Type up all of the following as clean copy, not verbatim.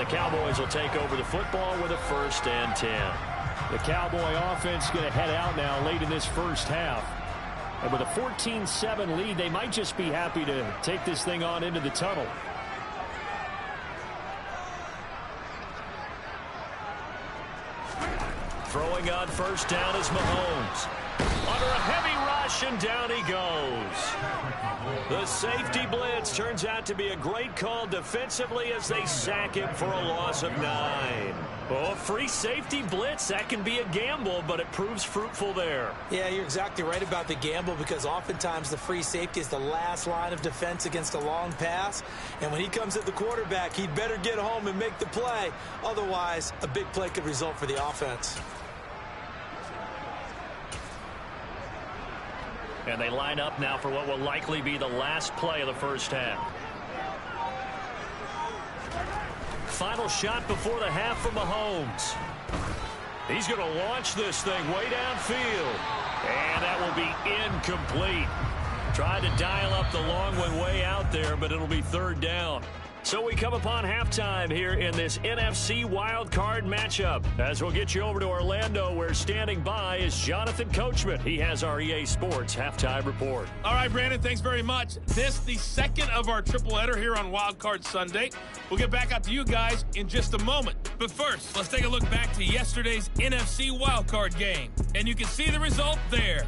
the Cowboys will take over the football with a 1st and 10. The Cowboy offense going to head out now late in this first half. And with a 14-7 lead, they might just be happy to take this thing on into the tunnel. Throwing on 1st down is Mahomes. Under a heavy rush, and down he goes. The safety blitz turns out to be a great call defensively as they sack him for a loss of 9. Well, a free safety blitz, that can be a gamble, but it proves fruitful there. Yeah, you're exactly right about the gamble because oftentimes the free safety is the last line of defense against a long pass. And when he comes at the quarterback, he'd better get home and make the play. Otherwise, a big play could result for the offense. And they line up now for what will likely be the last play of the first half. Final shot before the half for Mahomes. He's going to launch this thing way downfield. And that will be incomplete. Tried to dial up the long one way out there, but it'll be 3rd down. So we come upon halftime here in this NFC wildcard matchup. As we'll get you over to Orlando, where standing by is Jonathan Coachman. He has our EA Sports halftime report. All right, Brandon, thanks very much. This the second of our triple header here on Wildcard Sunday. We'll get back out to you guys in just a moment. But first, let's take a look back to yesterday's NFC wildcard game. And you can see the result there.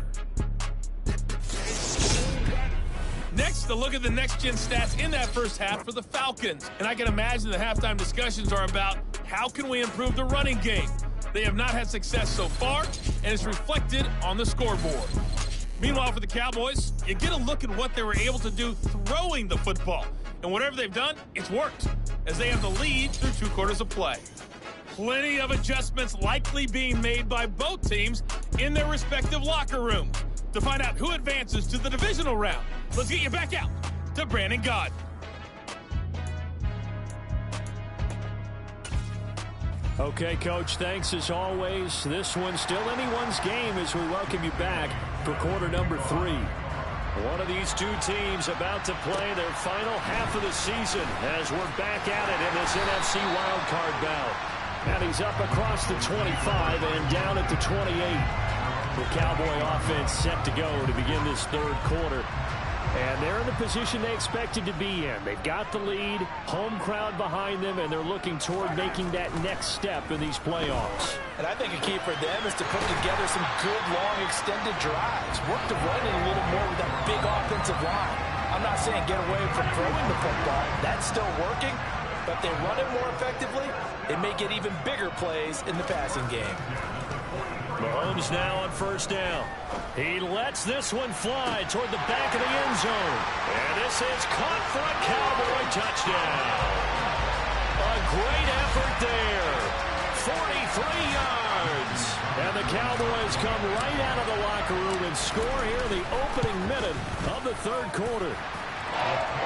Next, a look at the next-gen stats in that first half for the Falcons. And I can imagine the halftime discussions are about how can we improve the running game. They have not had success so far, and it's reflected on the scoreboard. Meanwhile, for the Cowboys, you get a look at what they were able to do throwing the football. And whatever they've done, it's worked, as they have the lead through 2 quarters of play. Plenty of adjustments likely being made by both teams in their respective locker rooms. To find out who advances to the divisional round, let's get you back out to Brandon Gaudin. Okay, Coach, thanks as always. This one's still anyone's game as we welcome you back for quarter number 3. One of these two teams about to play their final half of the season as we're back at it in this NFC wildcard bout. And he's up across the 25 and down at the 28. The Cowboy offense set to go to begin this 3rd quarter. And they're in the position they expected to be in. They've got the lead, home crowd behind them, and they're looking toward making that next step in these playoffs. And I think a key for them is to put together some good, long, extended drives. Work to run it a little more with that big offensive line. I'm not saying get away from throwing the football. That's still working. But if they run it more effectively, they may get even bigger plays in the passing game. Mahomes now on 1st down. He lets this one fly toward the back of the end zone. And this is caught for a Cowboy touchdown. A great effort there. 43 yards. And the Cowboys come right out of the locker room and score here in the opening minute of the 3rd quarter.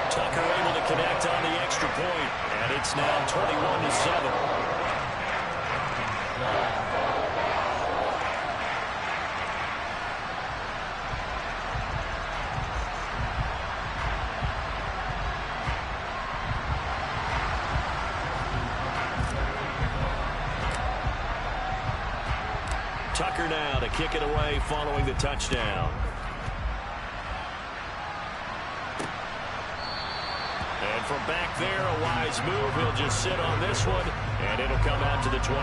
Tucker able to connect on the extra point. And it's now 21-7. Tucker now to kick it away following the touchdown. And from back there, a wise move. He'll just sit on this one, and it'll come out to the 25.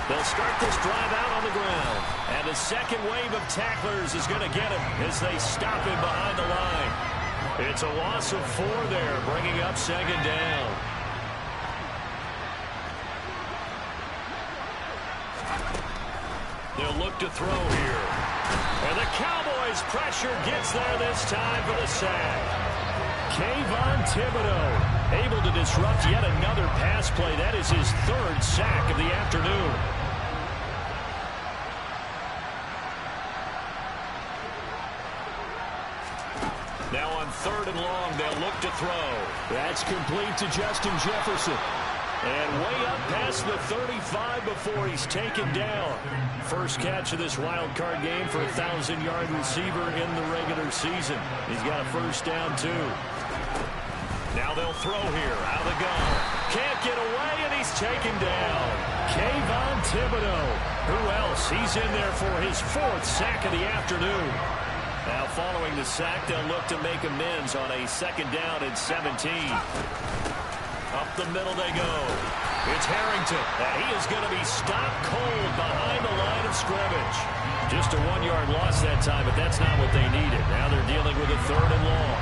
They'll start this drive out on the ground. And the second wave of tacklers is going to get him as they stop him behind the line. It's a loss of 4 there, bringing up 2nd down. They'll look to throw here. And the Cowboys' pressure gets there this time for the sack. Kayvon Thibodeaux able to disrupt yet another pass play. That is his 3rd sack of the afternoon. Now on 3rd and long, they'll look to throw. That's complete to Justin Jefferson. And way up past the 35 before he's taken down. First catch of this wild card game for a 1,000-yard receiver in the regular season. He's got a first down, too. Now they'll throw here out of the gun. Can't get away, and he's taken down. Kayvon Thibodeaux. Who else? He's in there for his 4th sack of the afternoon. Now following the sack, they'll look to make amends on a 2nd down and 17. Up the middle they go. It's Harrington, and he is going to be stopped cold behind the line of scrimmage. Just a 1-yard loss that time, but that's not what they needed. Now they're dealing with a 3rd and long.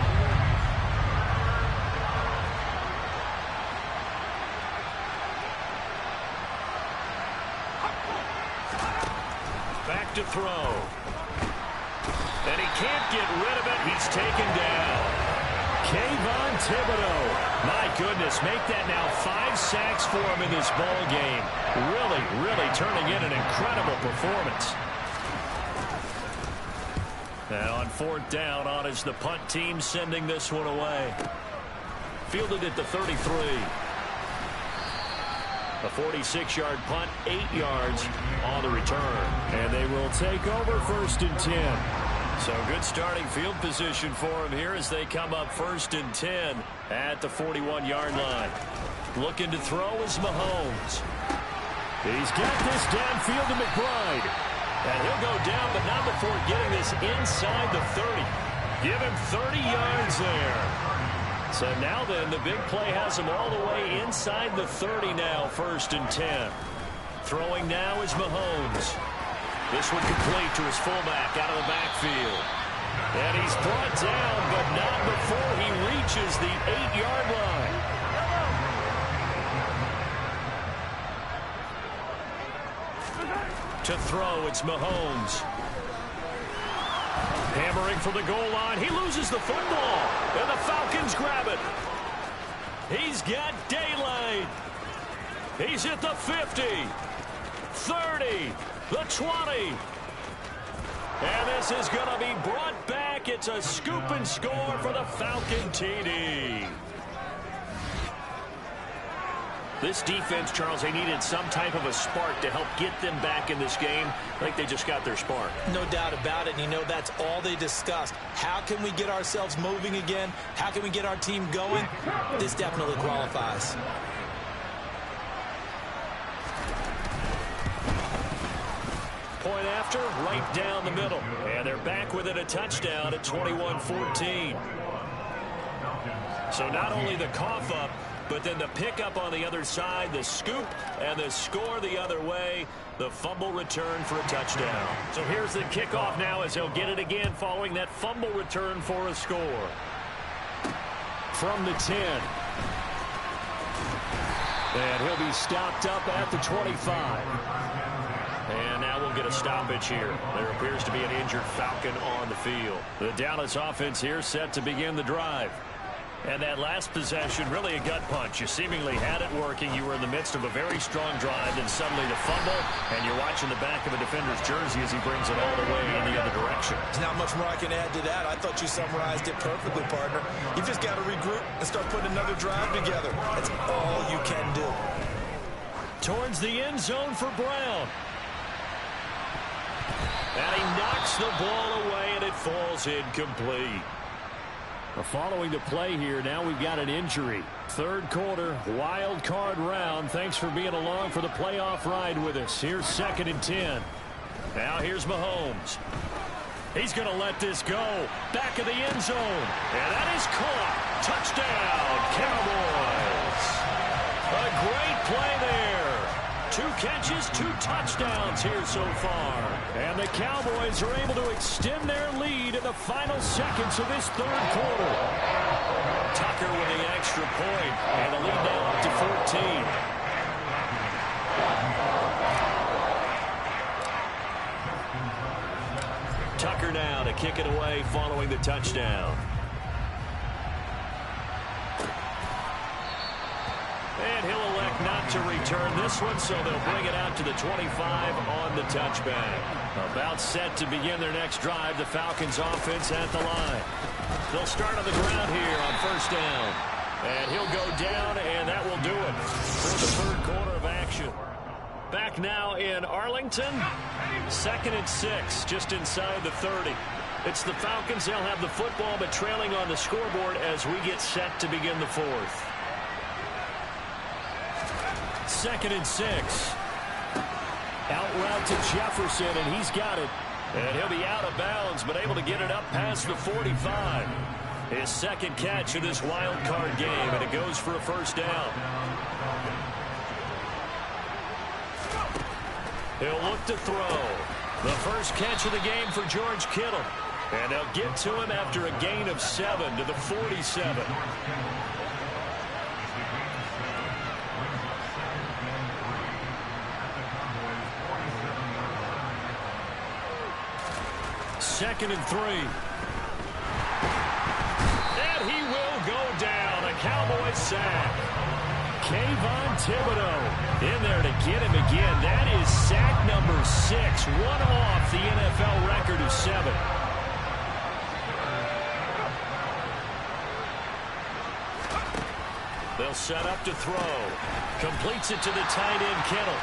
Back to throw. And he can't get rid of it. He's taken down. Kayvon Thibodeaux. My goodness, make that now 5 sacks for him in this ball game. Really turning in an incredible performance. Now on 4th down, on is the punt team sending this one away. Fielded at the 33. A 46-yard punt, 8 yards on the return. And they will take over 1st and 10. So good starting field position for him here as they come up 1st and 10 at the 41-yard line. Looking to throw is Mahomes. He's got this downfield to McBride. And he'll go down, but not before getting this inside the 30. Give him 30 yards there. So now then, the big play has him all the way inside the 30 now, 1st and 10. Throwing now is Mahomes. This one complete to his fullback out of the backfield. And he's brought down, but not before he reaches the 8-yard line. To throw, it's Mahomes. Hammering for the goal line. He loses the football, and the Falcons grab it. He's got daylight. He's at the 50, 30, the 20. And this is going to be brought back. It's a scoop and score for the Falcon TD. This defense, Charles, they needed some type of a spark to help get them back in this game. I think they just got their spark. No doubt about it. And you know, that's all they discussed. How can we get ourselves moving again? How can we get our team going? This definitely qualifies. Point after, right down the middle. And they're back within a touchdown at 21-14. So not only the cough up, but then the pickup on the other side, the scoop, and the score the other way, the fumble return for a touchdown. So here's the kickoff now as he'll get it again following that fumble return for a score. From the 10. And he'll be stopped up at the 25. And now we'll get a stoppage here. There appears to be an injured Falcon on the field. The Dallas offense here set to begin the drive. And that last possession, really a gut punch. You seemingly had it working. You were in the midst of a very strong drive, then suddenly the fumble, and you're watching the back of a defender's jersey as he brings it all the way in the other direction. There's not much more I can add to that. I thought you summarized it perfectly, partner. You've just got to regroup and start putting another drive together. That's all you can do. Towards the end zone for Brown. And he knocks the ball away, and it falls incomplete. Following the play here, now we've got an injury. Third quarter, wild card round. Thanks for being along for the playoff ride with us. Here's 2nd and 10. Now here's Mahomes. He's going to let this go. Back of the end zone. And that is caught. Touchdown, Cowboys. A great play there. 2 catches, 2 touchdowns here so far. And the Cowboys are able to extend their lead in the final seconds of this third quarter. Tucker with the extra point, and the lead now up to 14. Tucker now to kick it away following the touchdown. And he'll elect not to return this one, so they'll bring it out to the 25 on the touchback. About set to begin their next drive, the Falcons offense at the line. They'll start on the ground here on 1st down. And he'll go down, and that will do it for the third quarter of action. Back now in Arlington. 2nd and 6, just inside the 30. It's the Falcons. They'll have the football, but trailing on the scoreboard as we get set to begin the fourth. 2nd and 6. Out route to Jefferson, and he's got it. And he'll be out of bounds, but able to get it up past the 45. His second catch of this wild card game, and it goes for a first down. He'll look to throw. The first catch of the game for George Kittle. And they'll get to him after a gain of 7 to the 47. Second and 3. And he will go down. A Cowboy sack. Kayvon Thibodeaux in there to get him again. That is sack number 6. One off the NFL record of 7. They'll set up to throw. Completes it to the tight end, Kittle.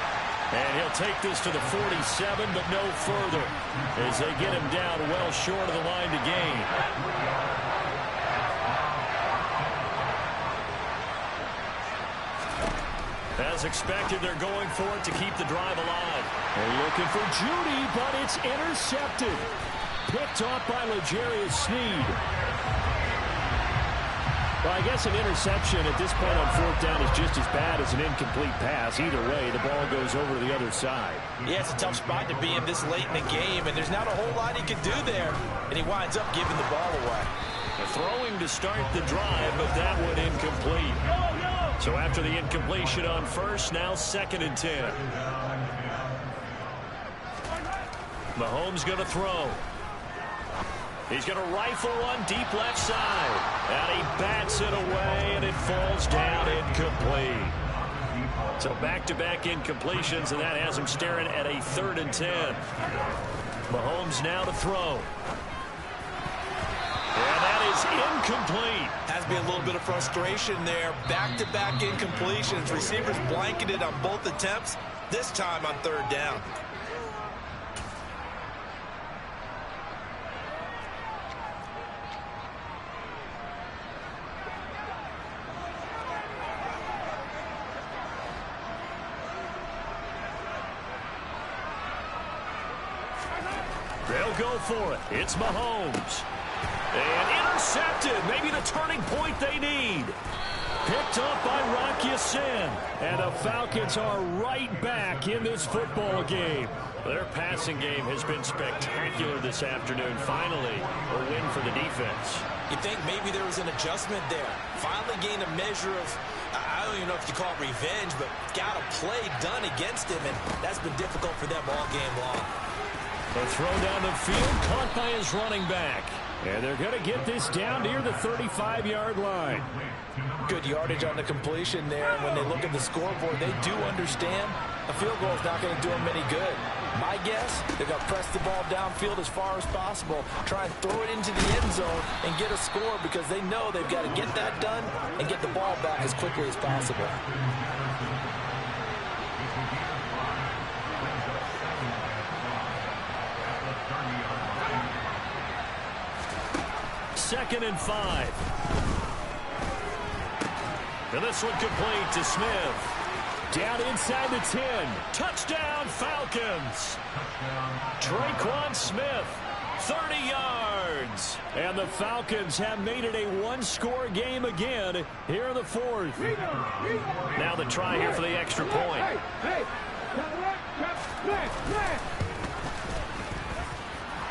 And he'll take this to the 47, but no further as they get him down well short of the line to gain. As expected, they're going for it to keep the drive alive. They're looking for Judy, but it's intercepted. Picked off by L'Jarius Sneed. Well, I guess an interception at this point on 4th down is just as bad as an incomplete pass. Either way, the ball goes over to the other side. Yeah, it's a tough spot to be in this late in the game, and there's not a whole lot he can do there. And he winds up giving the ball away. Throwing to start the drive, but that one incomplete. So after the incompletion on first, now 2nd and 10. Mahomes going to throw. He's going to rifle one deep left side. And he bats it away, and it falls down incomplete. So back-to-back incompletions, and that has him staring at a 3rd and 10. Mahomes now to throw. And that is incomplete. Has to be a little bit of frustration there. Back-to-back incompletions. Receivers blanketed on both attempts, this time on 3rd down. They'll go for it. It's Mahomes. And intercepted. Maybe the turning point they need. Picked up by Rock Ya-Sin. And the Falcons are right back in this football game. Their passing game has been spectacular this afternoon. Finally, a win for the defense. You think maybe there was an adjustment there. Finally gained a measure of, I don't even know if you call it revenge, but got a play done against him, and that's been difficult for them all game long. A throw down the field, caught by his running back. And they're going to get this down near the 35-yard line. Good yardage on the completion there. And when they look at the scoreboard, they do understand a field goal is not going to do them any good. My guess, they're going to press the ball downfield as far as possible, try and throw it into the end zone and get a score because they know they've got to get that done and get the ball back as quickly as possible. Second and 5. And this one complete to Smith. Down inside the 10. Touchdown, Falcons. Traquan Smith, 30 yards. And the Falcons have made it a one-score game again here in the 4th. Now the try here for the extra point.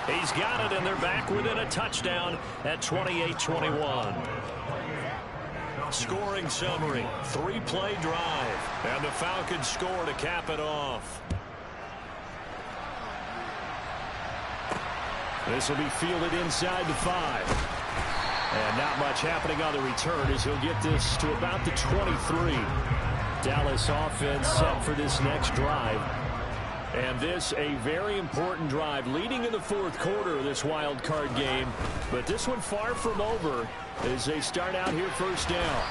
He's got it, and they're back within a touchdown at 28-21. Scoring summary, 3-play drive, and the Falcons score to cap it off. This will be fielded inside the 5. And not much happening on the return as he'll get this to about the 23. Dallas offense set for this next drive. And this a very important drive leading in the 4th quarter of this wild card game. But this one far from over as they start out here first down.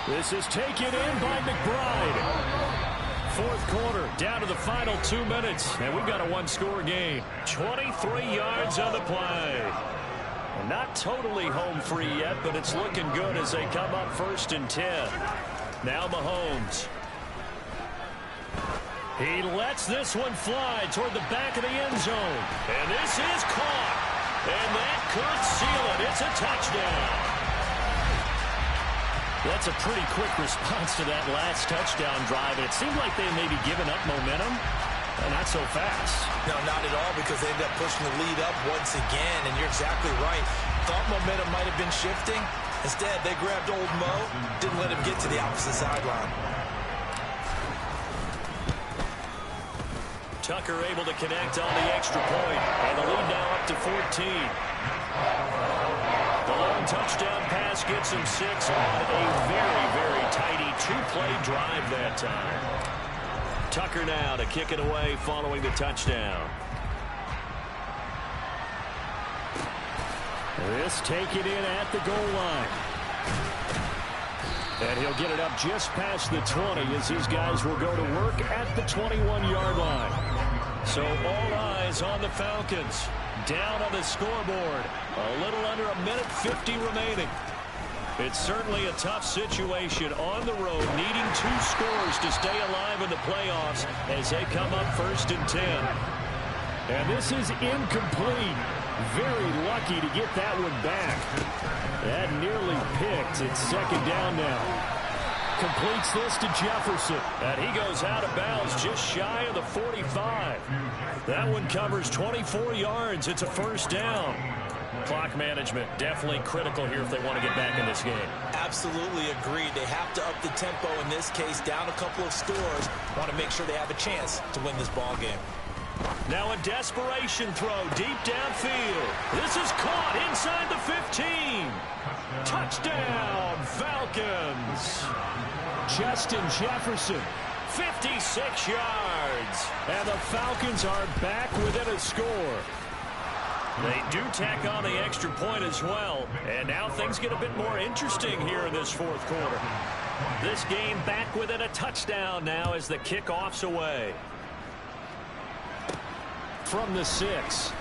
This is taken in by McBride. Fourth quarter, down to the final 2 minutes, and we've got a one-score game. 23 yards on the play. Not totally home free yet, but it's looking good as they come up 1st and 10. Now Mahomes. He lets this one fly toward the back of the end zone. And this is caught. And that could seal it. It's a touchdown. That's a pretty quick response to that last touchdown drive. And it seemed like they may be giving up momentum. Not so fast. No, not at all, because they ended up pushing the lead up once again. And you're exactly right. Thought momentum might have been shifting. Instead, they grabbed old Mo, didn't let him get to the opposite sideline. Tucker able to connect on the extra point. And the lead now up to 14. The long touchdown pass gets him 6 on a very, very tidy 2-play drive that time. Tucker now to kick it away following the touchdown. This taken in at the goal line. And he'll get it up just past the 20 as his guys will go to work at the 21-yard line. So all eyes on the Falcons. Down on the scoreboard. A little under a minute 50 remaining. It's certainly a tough situation on the road, needing 2 scores to stay alive in the playoffs as they come up 1st and 10. And this is incomplete. Very lucky to get that one back. That nearly picked. It's 2nd down now. Completes this to Jefferson. And he goes out of bounds just shy of the 45. That one covers 24 yards. It's a 1st down. Clock management definitely critical here if they want to get back in this game. Absolutely agreed. They have to up the tempo in this case, down a couple of scores. Want to make sure they have a chance to win this ball game. Now a desperation throw deep downfield. This is caught inside the 15. Touchdown, Falcons. Justin Jefferson, 56 yards. And the Falcons are back within a score. They do tack on the extra point as well. And now things get a bit more interesting here in this 4th quarter. This game back within a touchdown now as the kickoff's away. From the 6.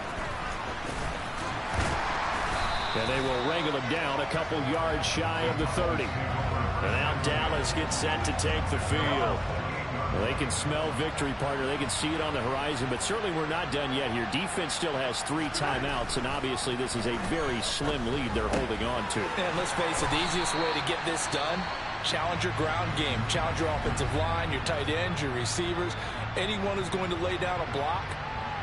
And they will wrangle him down a couple yards shy of the 30. And now Dallas gets set to take the field. Well, they can smell victory, partner. They can see it on the horizon, but certainly we're not done yet here. Defense still has 3 timeouts, and obviously this is a very slim lead they're holding on to. And let's face it, the easiest way to get this done, challenge your ground game. Challenge your offensive line, your tight ends, your receivers. Anyone who's going to lay down a block,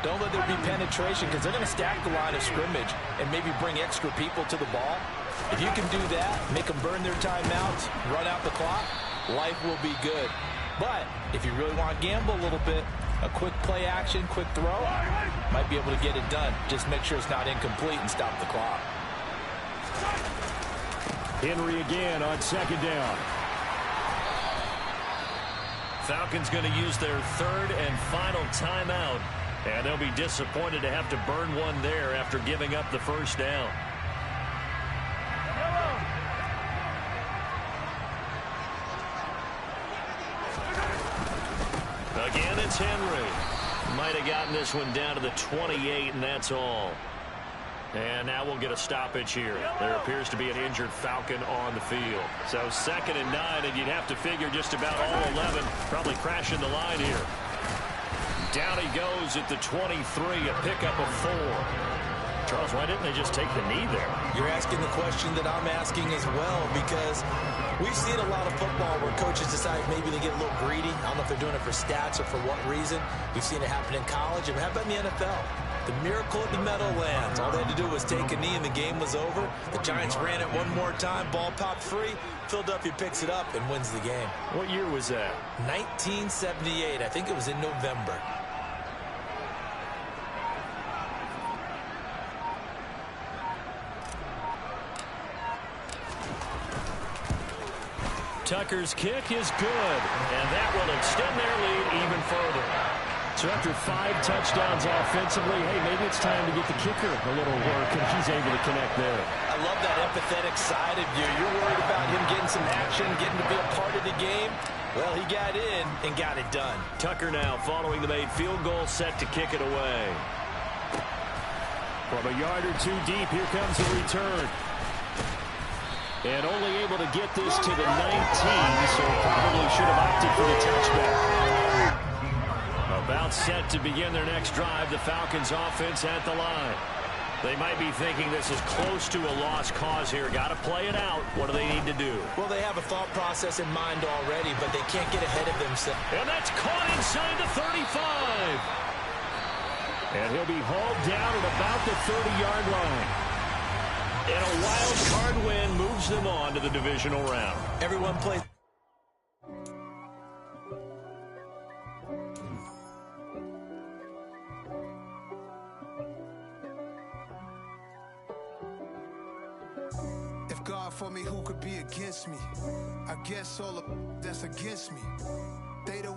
don't let there be penetration, because they're going to stack the line of scrimmage and maybe bring extra people to the ball. If you can do that, make them burn their timeouts, run out the clock, life will be good. But if you really want to gamble a little bit, a quick play action, quick throw, might be able to get it done. Just make sure it's not incomplete and stop the clock. Henry again on 2nd down. Falcons going to use their 3rd and final timeout. And they'll be disappointed to have to burn one there after giving up the 1st down. Again, it's Henry. Might have gotten this one down to the 28, and that's all. And now we'll get a stoppage here. There appears to be an injured Falcon on the field. So 2nd and 9, and you'd have to figure just about all 11 probably crashing the line here. Down he goes at the 23, a pickup of 4. Charles, why didn't they just take the knee there? You're asking the question that I'm asking as well, because we've seen a lot of football where coaches decide maybe they get a little greedy. I don't know if they're doing it for stats or for what reason. We've seen it happen in college, and how about in the NFL? The miracle of the Meadowlands. All they had to do was take a knee, and the game was over. The Giants ran it one more time. Ball popped free. Philadelphia picks it up and wins the game. What year was that? 1978. I think it was in November. Tucker's kick is good, and that will extend their lead even further. So after 5 touchdowns offensively, hey, maybe it's time to get the kicker a little work, and he's able to connect there. I love that empathetic side of you. You're worried about him getting some action, getting to be a part of the game. Well, he got in and got it done. Tucker now following the made field goal, set to kick it away. From a yard or 2 deep, here comes a return. And only able to get this to the 19, so probably should have opted for the touchback. About set to begin their next drive, the Falcons offense at the line. They might be thinking this is close to a lost cause here. Got to play it out. What do they need to do? Well, they have a thought process in mind already, but they can't get ahead of themselves. And that's caught inside the 35. And he'll be hauled down at about the 30-yard line. And a wild card win moves them on to the divisional round. Everyone plays. If God for me, who could be against me? I guess all of that's against me. They the